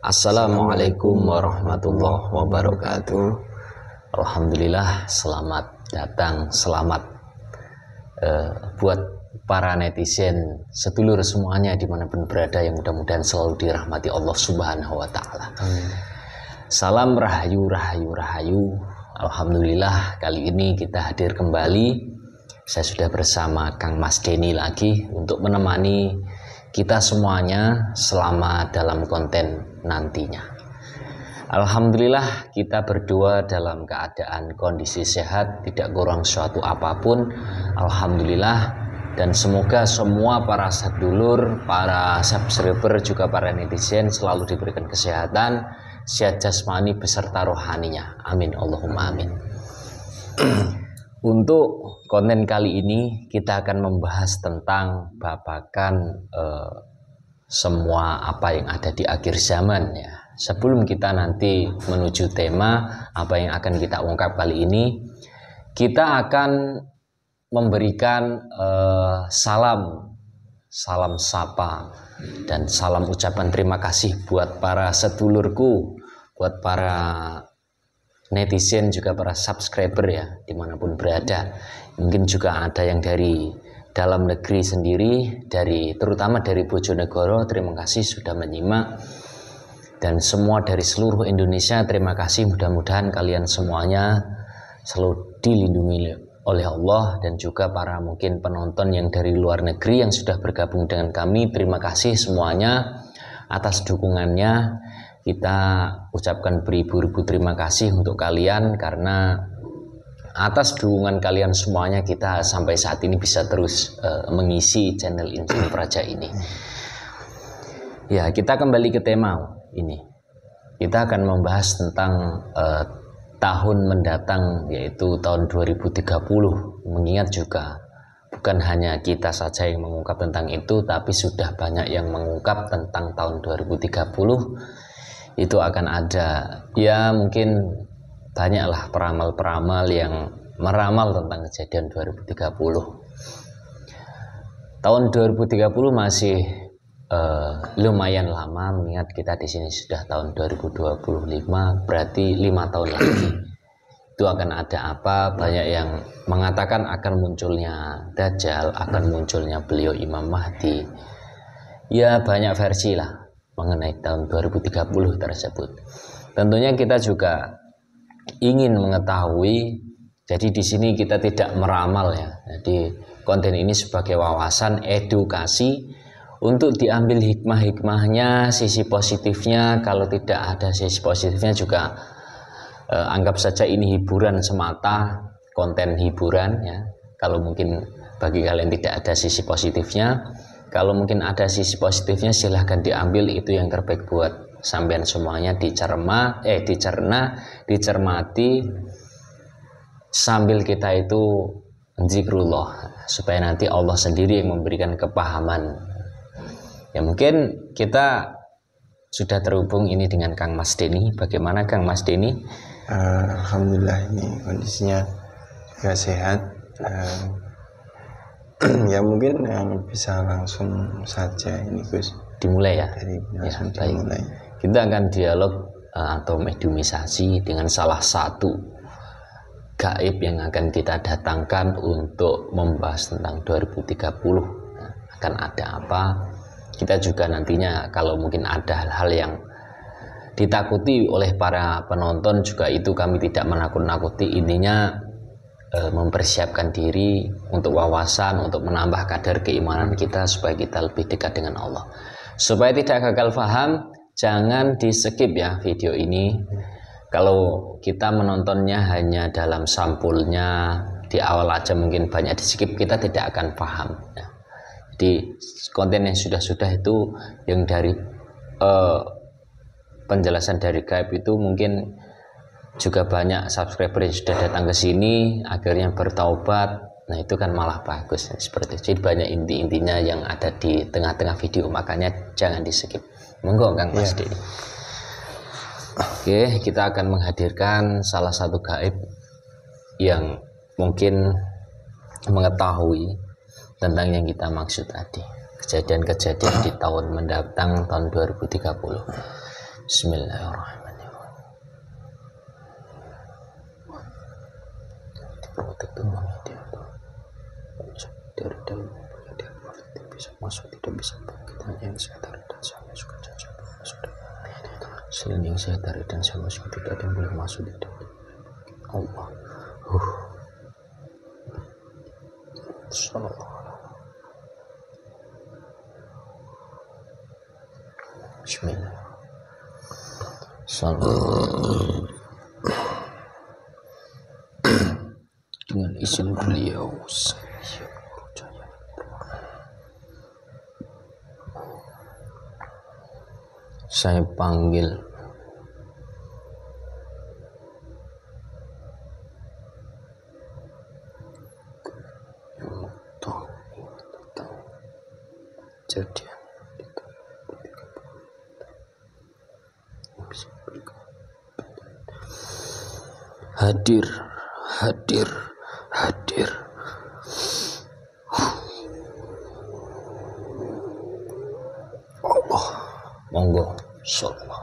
Assalamualaikum warahmatullahi wabarakatuh. Alhamdulillah, selamat datang, selamat buat para netizen, sedulur semuanya dimanapun berada, yang mudah-mudahan selalu dirahmati Allah Subhanahu wa Ta'ala. Salam rahayu, rahayu, rahayu. Alhamdulillah, kali ini kita hadir kembali. Saya sudah bersama Kang Mas Denny lagi untuk menemani kita semuanya selama dalam konten nantinya. Alhamdulillah, kita berdua dalam keadaan kondisi sehat, tidak kurang suatu apapun. Alhamdulillah, dan semoga semua para sedulur, para subscriber, juga para netizen selalu diberikan kesehatan, sehat jasmani beserta rohaninya. Amin, Allahumma amin. Untuk konten kali ini kita akan membahas tentang babakan semua apa yang ada di akhir zaman ya. Sebelum kita nanti menuju tema apa yang akan kita ungkap kali ini, kita akan memberikan salam sapa dan salam ucapan terima kasih buat para sedulurku, buat para netizen, juga para subscriber ya, dimanapun berada. Mungkin juga ada yang dari dalam negeri sendiri, terutama dari Bojonegoro, terima kasih sudah menyimak. Dan semua dari seluruh Indonesia, terima kasih. Mudah-mudahan kalian semuanya selalu dilindungi oleh Allah. Dan juga para mungkin penonton yang dari luar negeri yang sudah bergabung dengan kami, terima kasih semuanya atas dukungannya. Kita ucapkan beribu-ribu terima kasih untuk kalian, karena atas dukungan kalian semuanya kita sampai saat ini bisa terus mengisi channel Insinyur Praja ini. Ya, kita kembali ke tema ini. Kita akan membahas tentang tahun mendatang, yaitu tahun 2030. Mengingat juga bukan hanya kita saja yang mengungkap tentang itu, tapi sudah banyak yang mengungkap tentang tahun 2030. Itu akan ada, ya mungkin banyaklah peramal-peramal yang meramal tentang kejadian 2030. Tahun 2030 masih lumayan lama, mengingat kita di sini sudah tahun 2025, berarti 5 tahun lagi. Itu akan ada apa? Banyak yang mengatakan akan munculnya Dajjal, akan munculnya beliau Imam Mahdi. Ya banyak versi lah mengenai tahun 2030 tersebut. Tentunya kita juga ingin mengetahui. Jadi di sini kita tidak meramal ya. Jadi konten ini sebagai wawasan edukasi untuk diambil hikmah-hikmahnya, sisi positifnya. Kalau tidak ada sisi positifnya juga anggap saja ini hiburan semata, konten hiburan ya. Kalau mungkin bagi kalian tidak ada sisi positifnya, kalau mungkin ada sisi positifnya silahkan diambil, itu yang terbaik buat sampean semuanya. Dicerna, dicermati sambil kita itu zikrullah, supaya nanti Allah sendiri yang memberikan kepahaman. Ya mungkin kita sudah terhubung ini dengan Kang Mas Denny. Bagaimana Kang Mas Denny? Alhamdulillah, ini kondisinya juga sehat. Ya mungkin bisa langsung saja ini Gus, dimulai ya. Langsung ya, dimulai. Kita akan dialog atau mediumisasi dengan salah satu gaib yang akan kita datangkan untuk membahas tentang 2030. Akan ada apa? Kita juga nantinya kalau mungkin ada hal-hal yang ditakuti oleh para penonton juga, itu kami tidak menakut-nakuti. Intinya mempersiapkan diri untuk wawasan, untuk menambah kadar keimanan kita supaya kita lebih dekat dengan Allah. Supaya tidak gagal paham, jangan di skip ya video ini. Kalau kita menontonnya hanya dalam sampulnya di awal aja, mungkin banyak di skip, kita tidak akan paham ya. Jadi konten yang sudah itu, yang dari penjelasan dari gaib itu, mungkin juga banyak subscriber yang sudah datang ke sini akhirnya bertaubat. Nah itu kan malah bagus seperti itu. Jadi banyak inti-intinya yang ada di tengah-tengah video, makanya jangan di skip. Monggo Kang Mas Denny. Oke, kita akan menghadirkan salah satu gaib yang mungkin mengetahui tentang yang kita maksud tadi, kejadian-kejadian di tahun mendatang, tahun 2030. Bismillahirrahmanirrahim. Protek tuh dari dalam dia bisa masuk, tidak bisa kita yang saya tarik dan saya masukkan saja sudah. Selain yang saya tarik dan saya masukkan tidak ada yang boleh masuk tidak. Allah. Sallallahu. Bismillah. Sallallahu. Dengan izin beliau saya panggil kejadian hadir Allah. Monggo insyaallah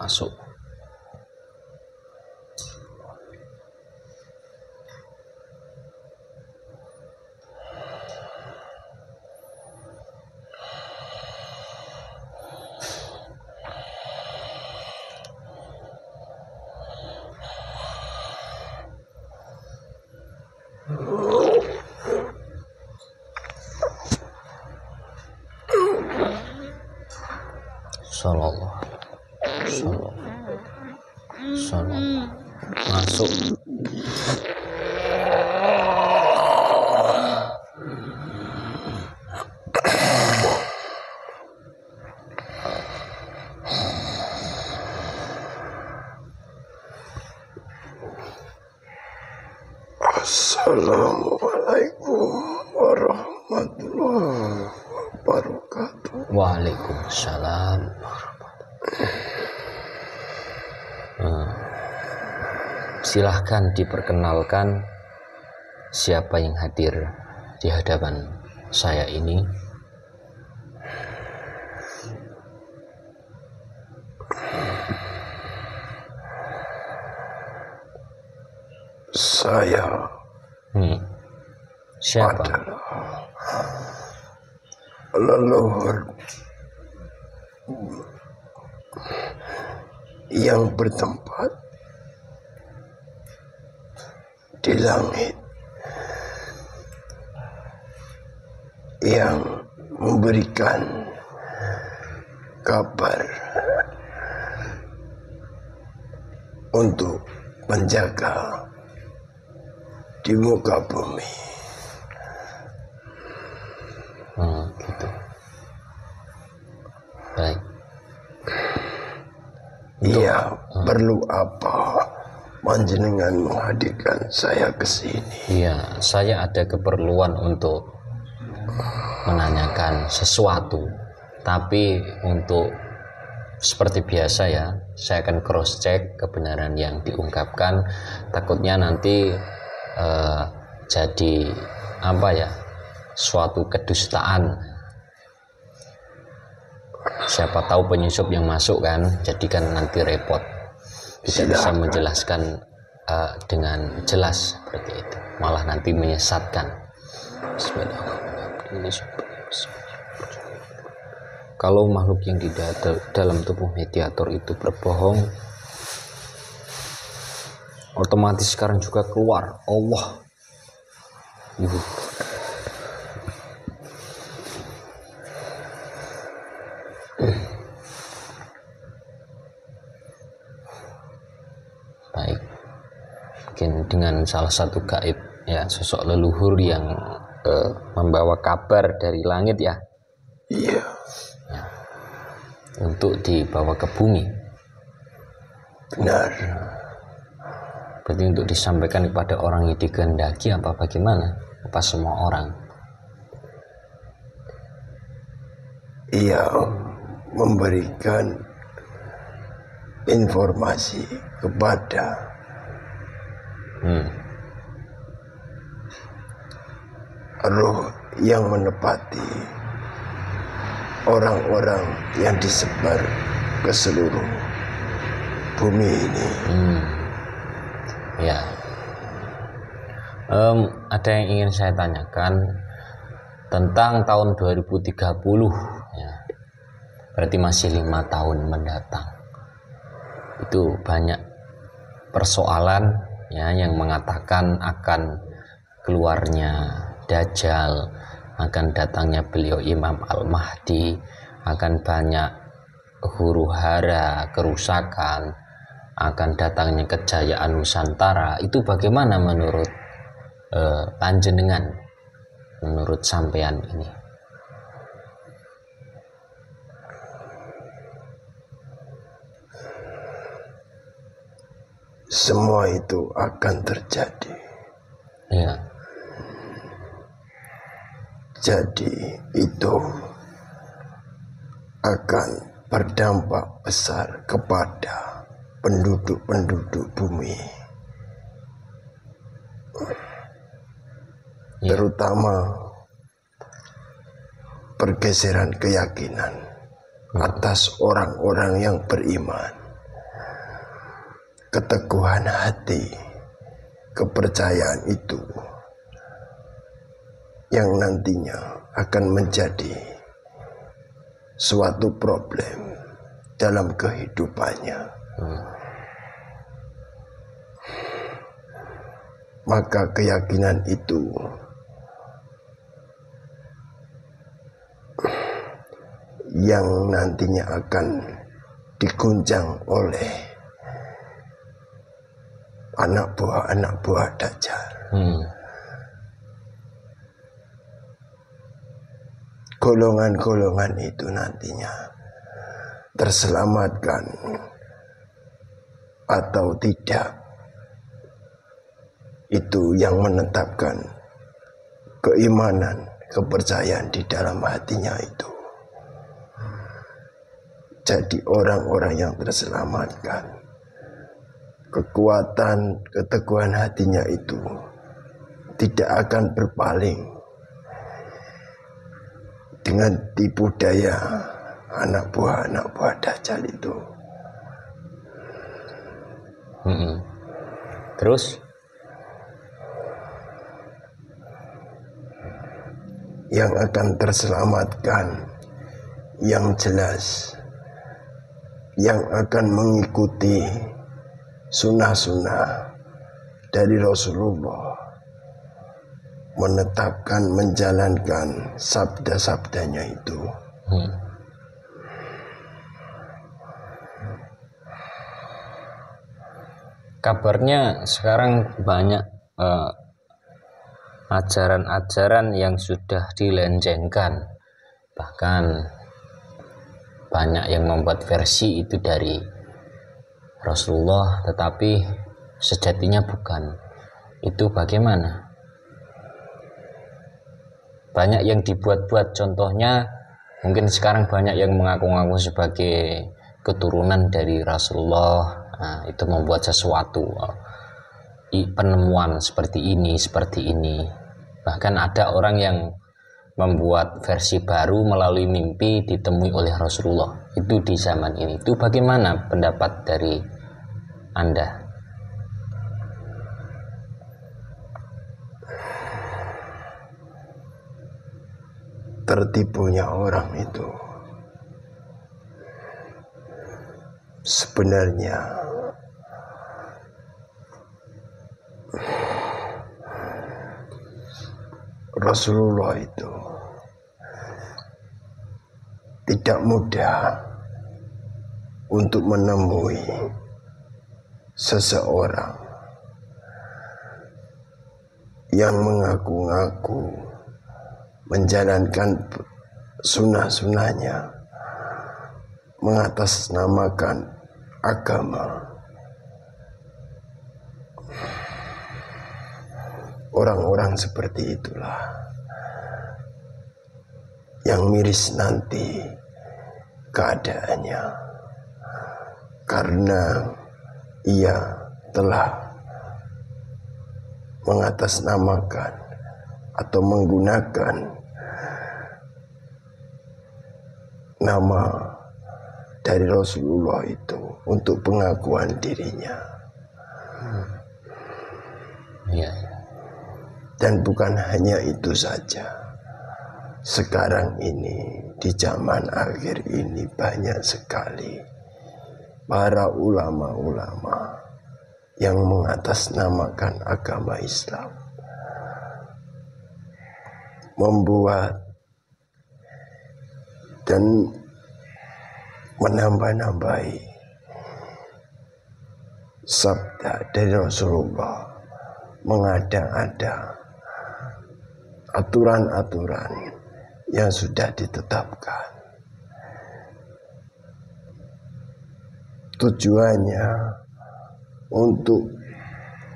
masuk. Sallallahu masuk. Assalamualaikum warahmatullahi wabarakatuh. Waalaikumsalam. Silahkan diperkenalkan siapa yang hadir di hadapan saya ini. Saya siapa? Leluhur yang bertempat di langit, yang memberikan kabar untuk menjaga di muka bumi. Gitu. Baik. Iya, perlu apa panjenengan menghadirkan saya ke sini? Iya, saya ada keperluan untuk menanyakan sesuatu. Tapi untuk seperti biasa ya, saya akan cross check kebenaran yang diungkapkan. Takutnya nanti jadi apa ya? Suatu kedustaan. Siapa tahu penyusup yang masuk kan, jadi kan nanti repot, tidak bisa menjelaskan dengan jelas seperti itu, malah nanti menyesatkan. Kalau makhluk yang di dalam tubuh mediator itu berbohong, otomatis sekarang juga keluar Allah. Baik, mungkin dengan salah satu gaib ya, sosok leluhur yang membawa kabar dari langit ya. Iya. Ya, untuk dibawa ke bumi. Benar. Berarti untuk disampaikan kepada orang yang dikehendaki apa bagaimana? Apa semua orang? Ia memberikan informasi kepada roh yang menepati orang-orang yang disebar ke seluruh bumi ini. Ya. Ada yang ingin saya tanyakan tentang tahun 2030 ya. Berarti masih 5 tahun mendatang. Itu banyak persoalan ya yang mengatakan akan keluarnya Dajjal, akan datangnya beliau Imam Al-Mahdi, akan banyak huru-hara, kerusakan, akan datangnya kejayaan Nusantara. Itu bagaimana menurut panjenengan, menurut sampean ini? Semua itu akan terjadi. Ya. Jadi itu akan berdampak besar kepada penduduk-penduduk bumi, terutama pergeseran keyakinan atas orang-orang yang beriman, keteguhan hati, kepercayaan itu yang nantinya akan menjadi suatu problem dalam kehidupannya. Maka keyakinan itu yang nantinya akan diguncang oleh anak buah Dajjal. Golongan-golongan itu nantinya terselamatkan atau tidak, itu yang menetapkan keimanan, kepercayaan di dalam hatinya itu. Jadi orang-orang yang terselamatkan, kekuatan, keteguhan hatinya itu tidak akan berpaling dengan tipu daya anak buah Dajjal itu. Terus yang akan terselamatkan, yang jelas, yang akan mengikuti sunnah-sunnah dari Rasulullah, menetapkan, menjalankan sabda-sabdanya itu. Kabarnya sekarang banyak ajaran-ajaran yang sudah dilencengkan, bahkan banyak yang membuat versi itu dari Rasulullah, tetapi sejatinya bukan. Itu bagaimana? Banyak yang dibuat-buat, contohnya mungkin sekarang banyak yang mengaku-ngaku sebagai keturunan dari Rasulullah. Nah, itu membuat sesuatu penemuan seperti ini. Bahkan ada orang yang membuat versi baru melalui mimpi ditemui oleh Rasulullah. Itu di zaman ini. Itu bagaimana pendapat dari Anda? Tertipunya orang itu sebenarnya Rasulullah itu tidak mudah untuk menemui seseorang yang mengaku-ngaku menjalankan sunnah-sunnahnya, mengatasnamakan agama. Orang-orang seperti itulah yang miris nanti keadaannya, karena ia telah mengatasnamakan atau menggunakan nama dari Rasulullah itu untuk pengakuan dirinya. Iya. Dan bukan hanya itu saja. Sekarang ini, di zaman akhir ini banyak sekali para ulama-ulama yang mengatasnamakan agama Islam, membuat dan menambah-nambahi sabda dari Rasulullah, mengada-ada aturan-aturan yang sudah ditetapkan. Tujuannya untuk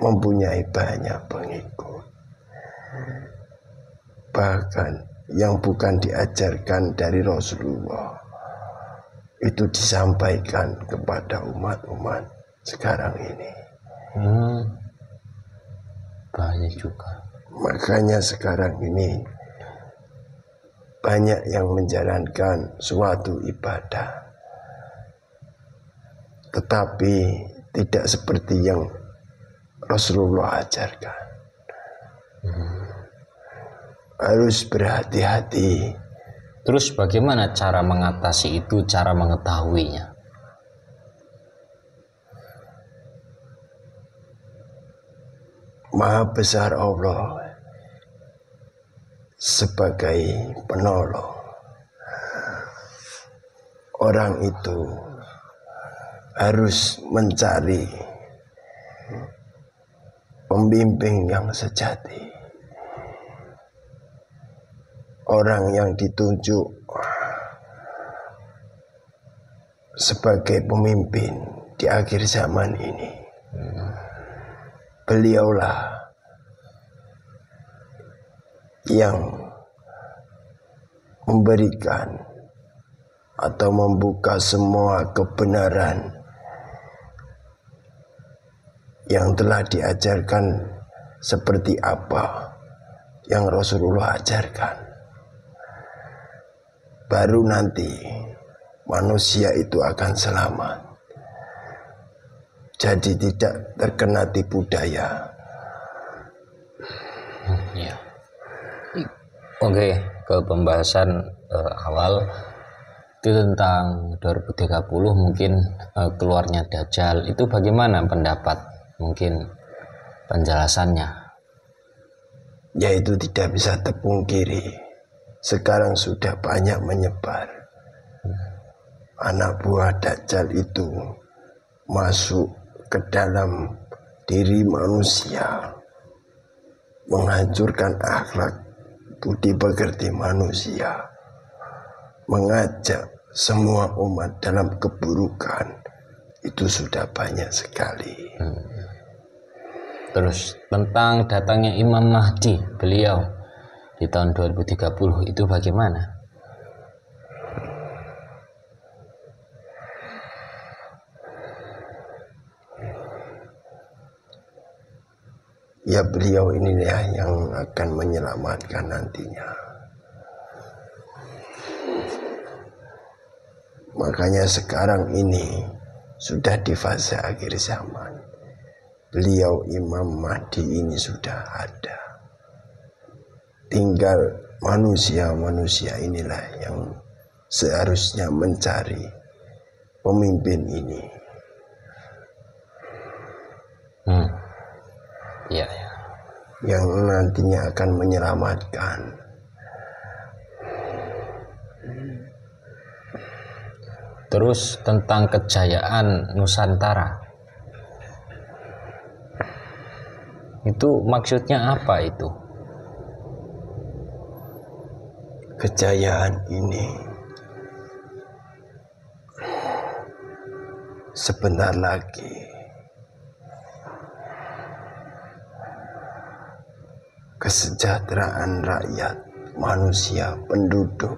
mempunyai banyak pengikut, bahkan yang bukan diajarkan dari Rasulullah itu disampaikan kepada umat-umat sekarang ini. Banyak juga. Makanya sekarang ini banyak yang menjalankan suatu ibadah, tetapi tidak seperti yang Rasulullah ajarkan. Harus berhati-hati. Terus bagaimana cara mengatasi itu, cara mengetahuinya? Maha besar Allah sebagai penolong. Orang itu harus mencari pembimbing yang sejati. Orang yang ditunjuk sebagai pemimpin di akhir zaman ini, beliaulah yang memberikan atau membuka semua kebenaran yang telah diajarkan seperti apa yang Rasulullah ajarkan. Baru nanti manusia itu akan selamat. Jadi tidak terkena tipu daya. Ya. Oke, ke pembahasan awal itu tentang 2030 mungkin keluarnya Dajjal. Itu bagaimana pendapat mungkin penjelasannya? Yaitu tidak bisa terpungkiri. Sekarang sudah banyak menyebar. Anak buah Dajjal itu masuk ke dalam diri manusia, menghancurkan akhlak budi pekerti manusia, mengajak semua umat dalam keburukan. Itu sudah banyak sekali. Terus tentang datangnya Imam Mahdi, beliau di tahun 2030 itu bagaimana? Ya, beliau inilah yang akan menyelamatkan nantinya. Makanya sekarang ini sudah di fase akhir zaman. Beliau Imam Mahdi ini sudah ada. Tinggal manusia-manusia inilah yang seharusnya mencari pemimpin ini. Ya. Yang nantinya akan menyelamatkan. Terus tentang kejayaan Nusantara, itu maksudnya apa itu? Kejayaan ini sebentar lagi kesejahteraan rakyat manusia penduduk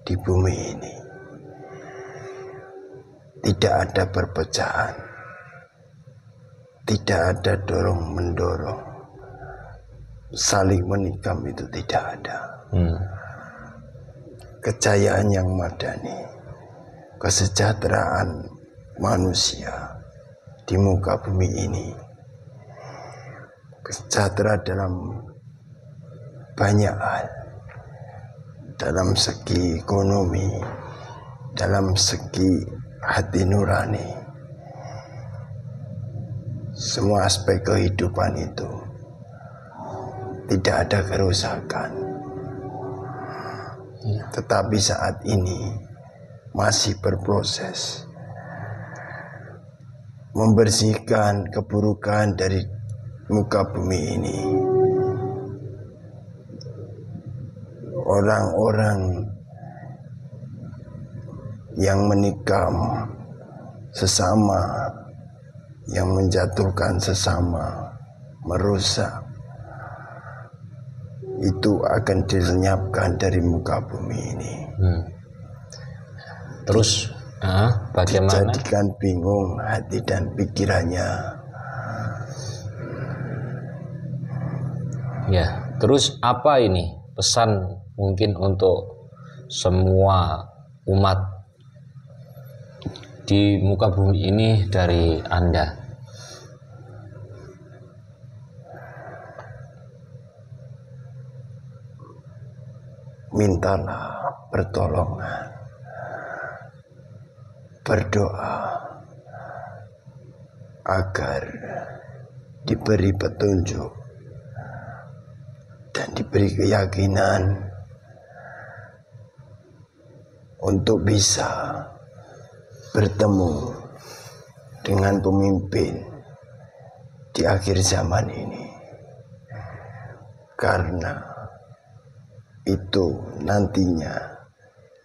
di bumi ini tidak ada perpecahan, tidak ada dorong mendorong, saling menikam, itu tidak ada. Kejayaan yang madani kesejahteraan manusia di muka bumi ini. Sejahtera dalam banyak hal, dalam segi ekonomi, dalam segi hati nurani, semua aspek kehidupan itu tidak ada kerusakan. Tetapi saat ini masih berproses membersihkan keburukan dari muka bumi ini. Orang-orang yang menikam sesama, yang menjatuhkan sesama, merusak, itu akan dilenyapkan dari muka bumi ini. Terus bagaimana? Dijadikan bingung hati dan pikirannya. Ya, terus apa ini pesan mungkin untuk semua umat di muka bumi ini dari Anda? Mintalah pertolongan, berdoa agar diberi petunjuk dan diberi keyakinan untuk bisa bertemu dengan pemimpin di akhir zaman ini, karena itu nantinya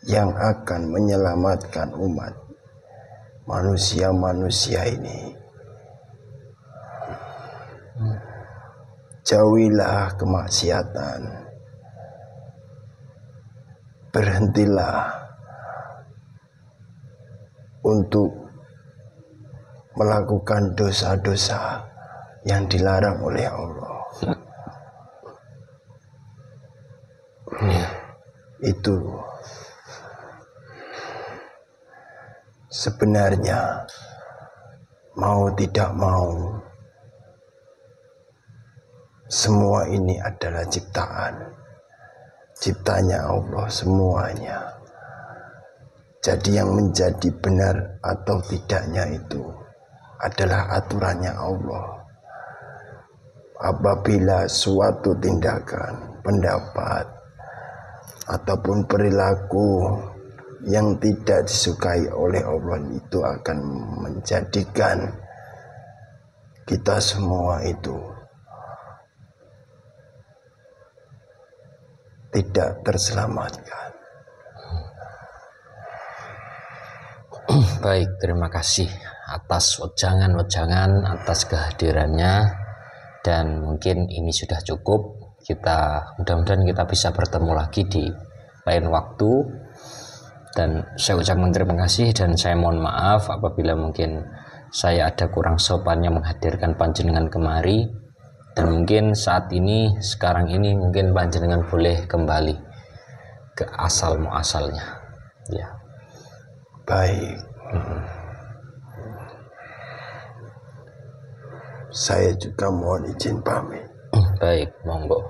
yang akan menyelamatkan umat manusia-manusia ini. Jauhilah kemaksiatan, berhentilah untuk melakukan dosa-dosa yang dilarang oleh Allah. Itu sebenarnya mau tidak mau semua ini adalah ciptanya Allah semuanya. Jadi yang menjadi benar atau tidaknya itu adalah aturannya Allah. Apabila suatu tindakan, pendapat ataupun perilaku yang tidak disukai oleh Allah itu akan menjadikan kita semua itu tidak terselamatkan. Baik, terima kasih atas wejangan-wejangan, atas kehadirannya, dan mungkin ini sudah cukup. Mudah-mudahan kita bisa bertemu lagi di lain waktu, dan saya ucapkan terima kasih dan saya mohon maaf apabila mungkin saya ada kurang sopannya menghadirkan panjenengan kemari, dan mungkin sekarang ini mungkin panjenengan boleh kembali ke asal muasalnya. Ya. Baik. Saya juga mohon izin pamit. Baik, monggo.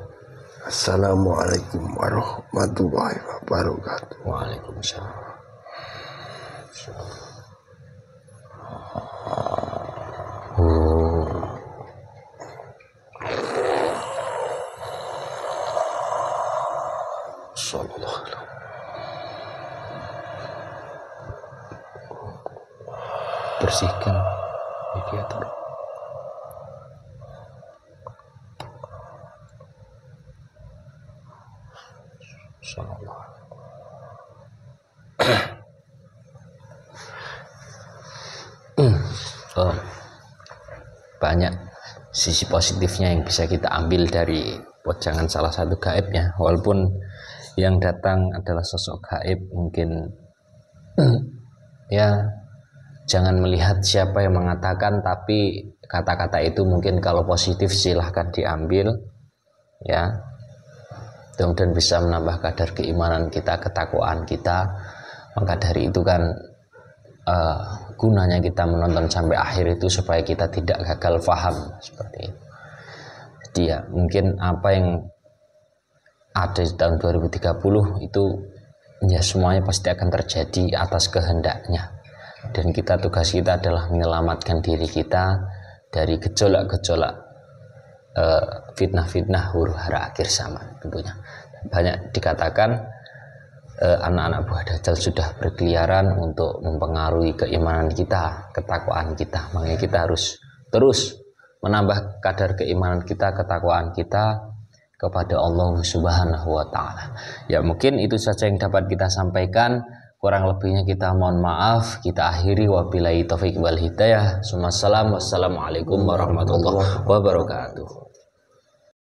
Assalamualaikum warahmatullahi wabarakatuh. Waalaikumsalam. Sallallahu alaihi wasallam. Bersihkan mediator. Sallallahu alaihi wasallam. Banyak sisi positifnya yang bisa kita ambil dari wejangan salah satu gaibnya, walaupun yang datang adalah sosok gaib. Mungkin ya jangan melihat siapa yang mengatakan, tapi kata-kata itu mungkin kalau positif silahkan diambil ya, mudah-mudahan bisa menambah kadar keimanan kita, ketakwaan kita. Maka dari itu kan gunanya kita menonton sampai akhir itu supaya kita tidak gagal paham seperti itu. Jadi ya mungkin apa yang ada di tahun 2030 itu ya semuanya pasti akan terjadi atas kehendaknya, dan tugas kita adalah menyelamatkan diri kita dari gejolak-gejolak fitnah-fitnah huru-hara akhir zaman tentunya. Banyak dikatakan anak-anak buah Dajjal sudah berkeliaran untuk mempengaruhi keimanan kita, ketakwaan kita. Makanya kita harus terus menambah kadar keimanan kita, ketakwaan kita kepada Allah Subhanahu wa taala. Ya mungkin itu saja yang dapat kita sampaikan. Kurang lebihnya kita mohon maaf. Kita akhiri wabillahi taufik wal hidayah. Wassalamualaikum warahmatullahi wabarakatuh.